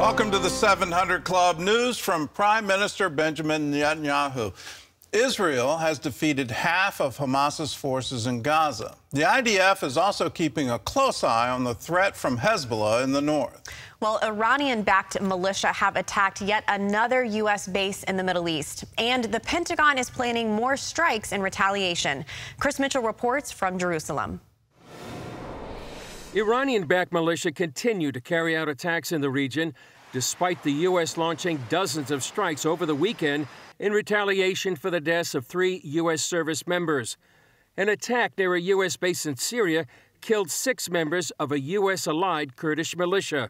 Welcome to the 700 Club. News from Prime Minister Benjamin Netanyahu. Israel has defeated half of Hamas's forces in Gaza. The IDF is also keeping a close eye on the threat from Hezbollah in the north. Well, Iranian-backed militia have attacked yet another U.S. base in the Middle East, and the Pentagon is planning more strikes in retaliation. Chris Mitchell reports from Jerusalem. Iranian-backed militia continue to carry out attacks in the region, despite the U.S. launching dozens of strikes over the weekend in retaliation for the deaths of 3 U.S. service members. An attack near a U.S. base in Syria killed 6 members of a U.S.-allied Kurdish militia.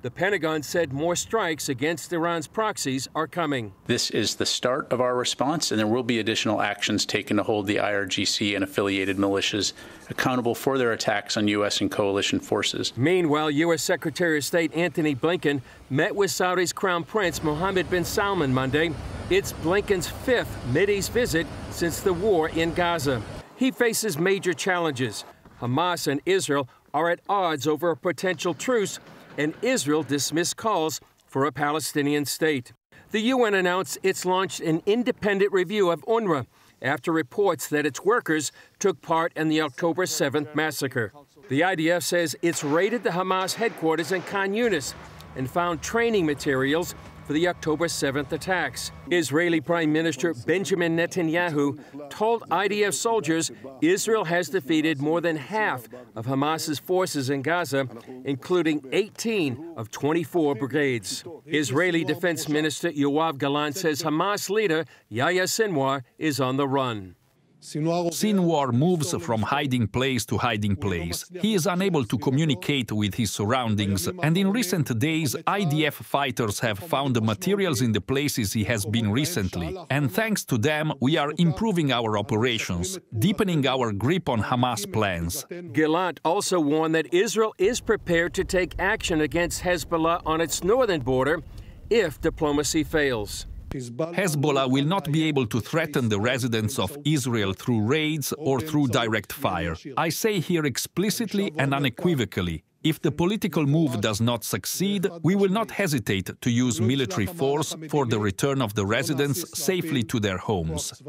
The Pentagon said more strikes against Iran's proxies are coming. This is the start of our response, and there will be additional actions taken to hold the IRGC and affiliated militias accountable for their attacks on U.S. and coalition forces. Meanwhile, U.S. Secretary of State Antony Blinken met with Saudi's Crown Prince Mohammed bin Salman Monday. It's Blinken's 5th Mideast visit since the war in Gaza. He faces major challenges. Hamas and Israel are at odds over a potential truce, and Israel dismissed calls for a Palestinian state. The UN announced it's launched an independent review of UNRWA after reports that its workers took part in the October 7th massacre. The IDF says it's raided the Hamas headquarters in Khan Yunis and found training materials for the October 7th attacks. Israeli Prime Minister Benjamin Netanyahu told IDF soldiers Israel has defeated more than half of Hamas's forces in Gaza, including 18 of 24 brigades. Israeli Defense Minister Yoav Gallant says Hamas leader Yahya Sinwar is on the run. Sinwar moves from hiding place to hiding place. He is unable to communicate with his surroundings, and in recent days, IDF fighters have found the materials in the places he has been recently. And thanks to them, we are improving our operations, deepening our grip on Hamas plans. Gallant also warned that Israel is prepared to take action against Hezbollah on its northern border if diplomacy fails. Hezbollah will not be able to threaten the residents of Israel through raids or through direct fire. I say here explicitly and unequivocally, if the political move does not succeed, we will not hesitate to use military force for the return of the residents safely to their homes.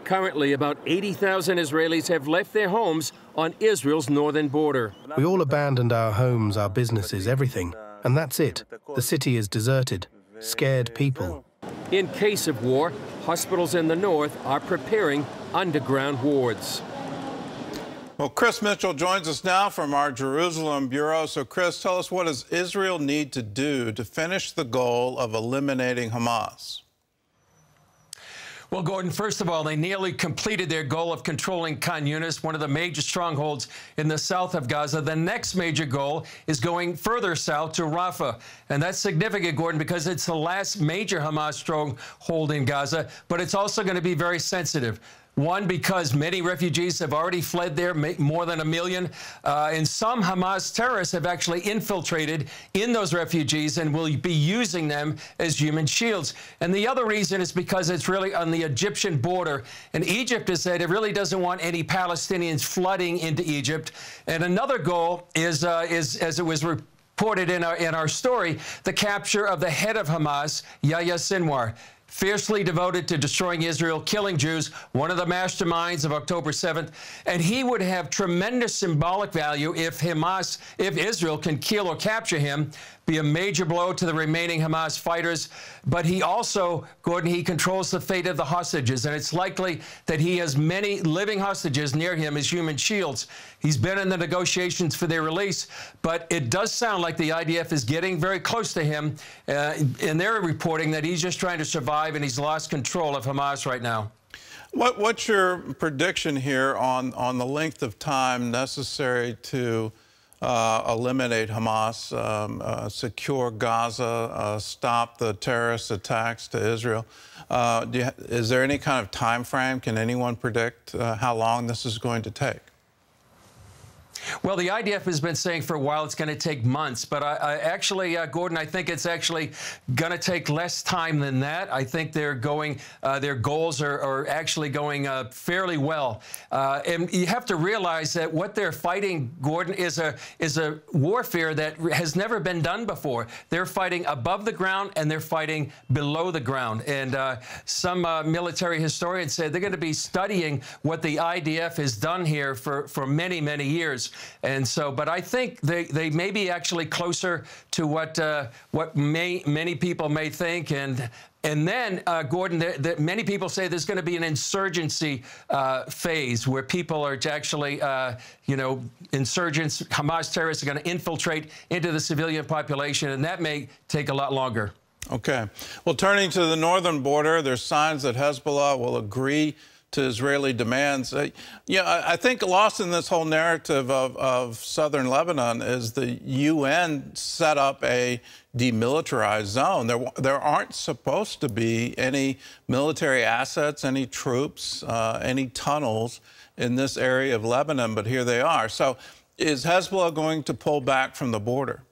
Currently, about 80,000 Israelis have left their homes on Israel's northern border. We all abandoned our homes, our businesses, everything. And that's it. The city is deserted. Scared people. In case of war, hospitals in the north are preparing underground wards. Well, Chris Mitchell joins us now from our Jerusalem bureau. So, Chris, tell us, what does Israel need to do to finish the goal of eliminating Hamas? Well, Gordon, first of all, they nearly completed their goal of controlling Khan Yunis, one of the major strongholds in the south of Gaza. The next major goal is going further south to Rafah. And that's significant, Gordon, because it's the last major Hamas stronghold in Gaza, but it's also going to be very sensitive. One, because many refugees have already fled there, more than 1 million, and some Hamas terrorists have actually infiltrated in those refugees and will be using them as human shields. And the other reason is because it's really on the Egyptian border, and Egypt has said it really doesn't want any Palestinians flooding into Egypt. And another goal is as it was reported in our story, the capture of the head of Hamas, Yahya Sinwar. Fiercely devoted to destroying Israel, killing Jews, one of the masterminds of October 7th. And he would have tremendous symbolic value if Israel can kill or capture him, be a major blow to the remaining Hamas fighters. But he also, Gordon, he controls the fate of the hostages. And it's likely that he has many living hostages near him as human shields. He's been in the negotiations for their release, but it does sound like the IDF is getting very close to him. And they're reporting that he's just trying to survive and he's lost control of Hamas right now. What's your prediction here on the length of time necessary to eliminate Hamas, secure Gaza, stop the terrorist attacks to Israel? Is there any kind of time frame? Can anyone predict how long this is going to take? Well, the IDF has been saying for a while it's going to take months, but Gordon, I think it's actually going to take less time than that. I think they're going, their goals are actually going fairly well. And you have to realize that what they're fighting, Gordon, is a warfare that has never been done before. They're fighting above the ground and they're fighting below the ground. And some military historians said they're going to be studying what the IDF has done here for many, many years. And so, but I think they may be actually closer to what many people may think. And then, Gordon, many people say there's going to be an insurgency phase where people are actually, insurgents, Hamas terrorists are going to infiltrate into the civilian population, and that may take a lot longer. Okay. Well, turning to the northern border, there's signs that Hezbollah will agree to Israeli demands. I think lost in this whole narrative of southern Lebanon is the UN set up a demilitarized zone. There aren't supposed to be any military assets, any troops, any tunnels in this area of Lebanon, but here they are. So is Hezbollah going to pull back from the border?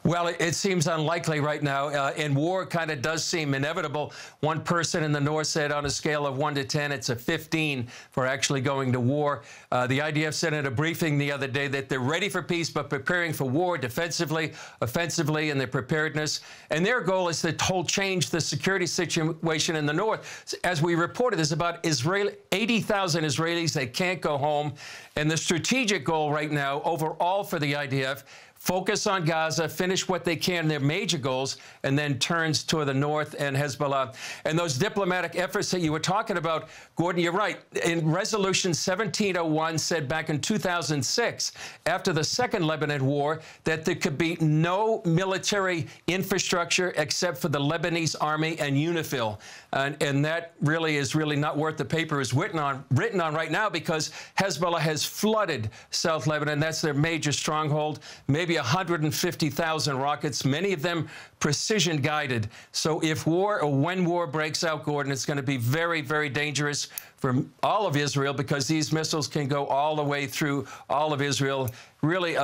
Well, it seems unlikely right now, and war kind of does seem inevitable. One person in the north said on a scale of 1 to 10, it's a 15 for actually going to war. The IDF said in a briefing the other day that they're ready for peace, but preparing for war defensively, offensively, in their preparedness. And their goal is to change the security situation in the north. As we reported, there's about 80,000 Israelis that can't go home. And the strategic goal right now overall for the IDF, focus on Gaza, finish what they can, their major goals, and then turns toward the north and Hezbollah. And those diplomatic efforts that you were talking about, Gordon, you're right. In Resolution 1701 said back in 2006, after the Second Lebanon War, that there could be no military infrastructure except for the Lebanese army and UNIFIL. And that really is not worth the paper it's written on right now, because Hezbollah has flooded South Lebanon. That's their major stronghold. Maybe 150,000 rockets, many of them precision guided. So if when war breaks out, Gordon, it's going to be very, very dangerous for all of Israel, because these missiles can go all the way through all of Israel. Really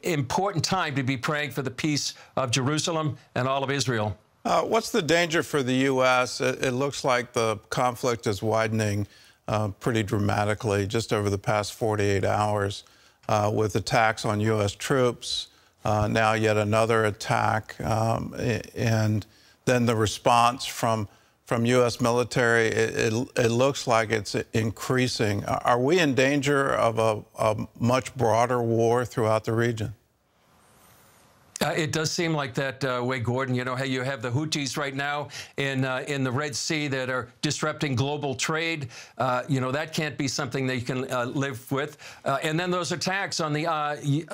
important time to be praying for the peace of Jerusalem and all of Israel. What's the danger for the U.S.? It looks like the conflict is widening pretty dramatically just over the past 48 hours with attacks on U.S. troops, now yet another attack, and then the response from U.S. military, it looks like it's increasing. Are we in danger of a much broader war throughout the region? It does seem like that way, Gordon. You know how you have the Houthis right now in the Red Sea that are disrupting global trade. That can't be something that you can live with. And then those attacks on the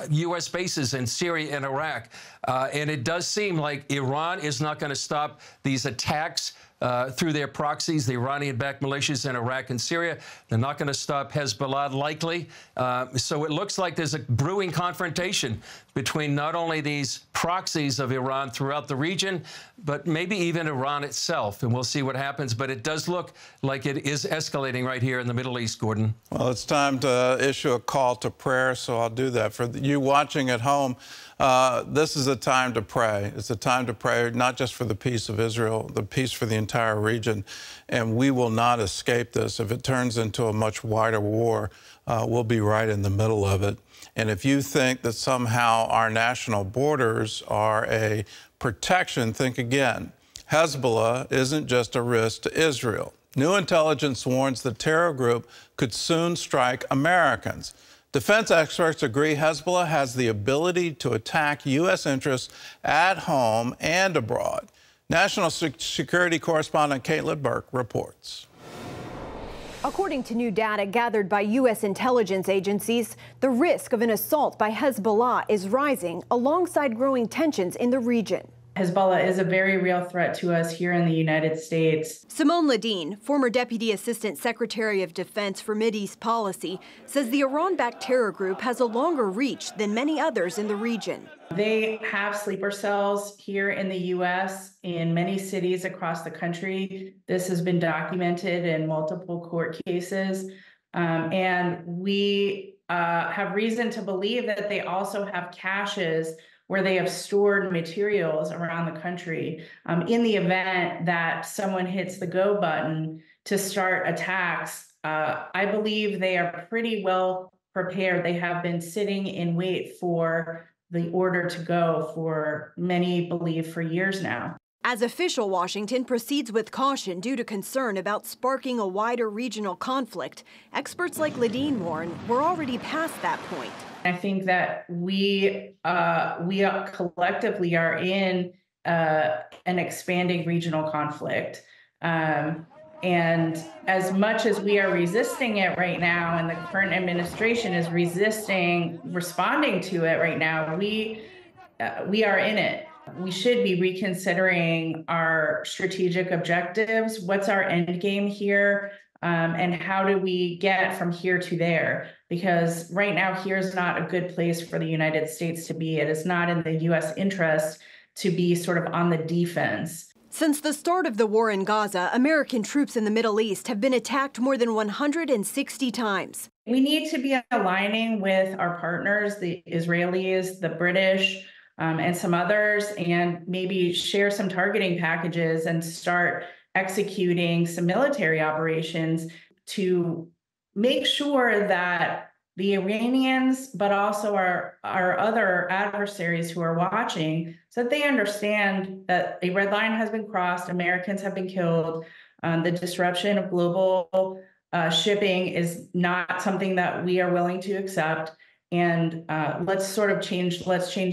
U.S. bases in Syria and Iraq. And it does seem like Iran is not going to stop these attacks through their proxies, the Iranian-backed militias in Iraq and Syria. They're not going to stop Hezbollah, likely. So it looks like there's a brewing confrontation between not only these proxies of Iran throughout the region, but maybe even Iran itself. And we'll see what happens. But it does look like it is escalating right here in the Middle East, Gordon. Well, it's time to issue a call to prayer, so I'll do that. For you watching at home, this is a time to pray. It's a time to pray not just for the peace of Israel, the peace for the entire region. And we will not escape this. If it turns into a much wider war, we'll be right in the middle of it. And if you think that somehow our national borders are a protection, think again. Hezbollah isn't just a risk to Israel. New intelligence warns the terror group could soon strike Americans. Defense experts agree Hezbollah has the ability to attack U.S. interests at home and abroad. National Security Correspondent Caitlin Burke reports. According to new data gathered by U.S. intelligence agencies, the risk of an assault by Hezbollah is rising alongside growing tensions in the region. Hezbollah is a very real threat to us here in the United States. Simone Ladine, former Deputy Assistant Secretary of Defense for Mideast Policy, says the Iran-backed terror group has a longer reach than many others in the region. They have sleeper cells here in the U.S. in many cities across the country. This has been documented in multiple court cases. And we have reason to believe that they also have caches where they have stored materials around the country in the event that someone hits the go button to start attacks. I believe they are pretty well prepared. They have been sitting in wait for the order to go for many believe for years now. As official Washington proceeds with caution due to concern about sparking a wider regional conflict, experts like Ladine warn we're already past that point. I think that we collectively are in an expanding regional conflict. And as much as we are resisting it right now, and the current administration is responding to it right now, we are in it. We should be reconsidering our strategic objectives. What's our end game here? And how do we get from here to there? Because right now, here's not a good place for the United States to be. It is not in the U.S. interest to be sort of on the defense. Since the start of the war in Gaza, American troops in the Middle East have been attacked more than 160 times. We need to be aligning with our partners, the Israelis, the British, and some others, and maybe share some targeting packages and start executing some military operations to make sure that the Iranians, but also our other adversaries who are watching, so that they understand that a red line has been crossed, Americans have been killed, the disruption of global shipping is not something that we are willing to accept, and let's change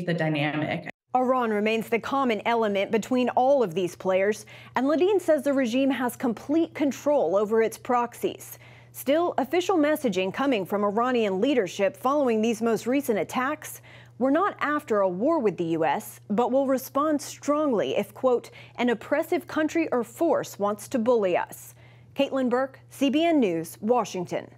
the dynamic. Iran remains the common element between all of these players, and Ladine says the regime has complete control over its proxies. Still, official messaging coming from Iranian leadership following these most recent attacks: we're not after a war with the U.S., but will respond strongly if, quote, an oppressive country or force wants to bully us. Caitlin Burke, CBN News, Washington.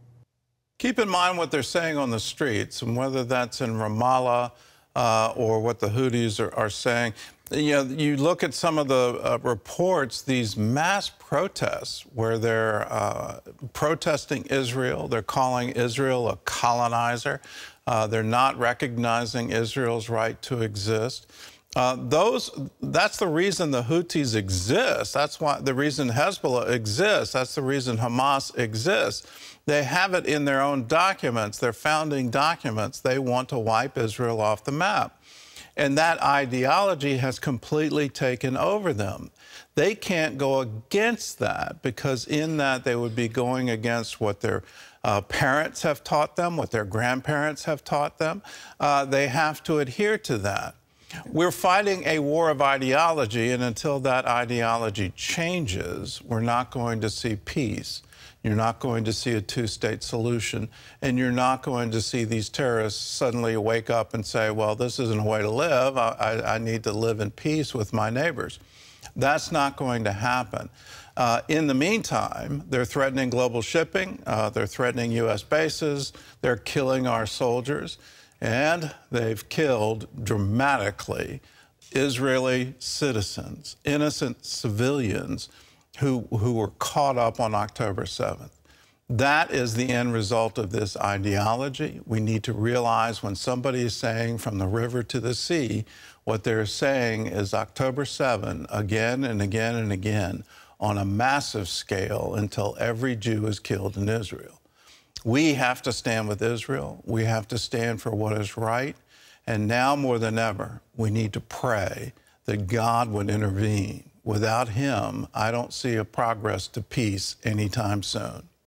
Keep in mind what they're saying on the streets, and whether that's in Ramallah or what the Houthis are saying. You know, you look at some of the reports, these mass protests where they're protesting Israel. They're calling Israel a colonizer. They're not recognizing Israel's right to exist. That's the reason the Houthis exist. That's why the reason Hezbollah exists. That's the reason Hamas exists. They have it in their own documents, their founding documents. They want to wipe Israel off the map. And that ideology has completely taken over them. They can't go against that, because in that they would be going against what their parents have taught them, what their grandparents have taught them. They have to adhere to that. We're fighting a war of ideology, and until that ideology changes, we're not going to see peace. You're not going to see a two-state solution, and you're not going to see these terrorists suddenly wake up and say, well, this isn't a way to live. I need to live in peace with my neighbors. That's not going to happen. In the meantime, they're threatening global shipping. They're threatening U.S. bases. They're killing our soldiers. And they've killed dramatically Israeli citizens, innocent civilians who were caught up on October 7th. That is the end result of this ideology. We need to realize when somebody is saying from the river to the sea, what they're saying is October 7 again and again and again on a massive scale until every Jew is killed in Israel. We have to stand with Israel. We have to stand for what is right. And now more than ever, we need to pray that God would intervene. Without him, I don't see a progress to peace anytime soon.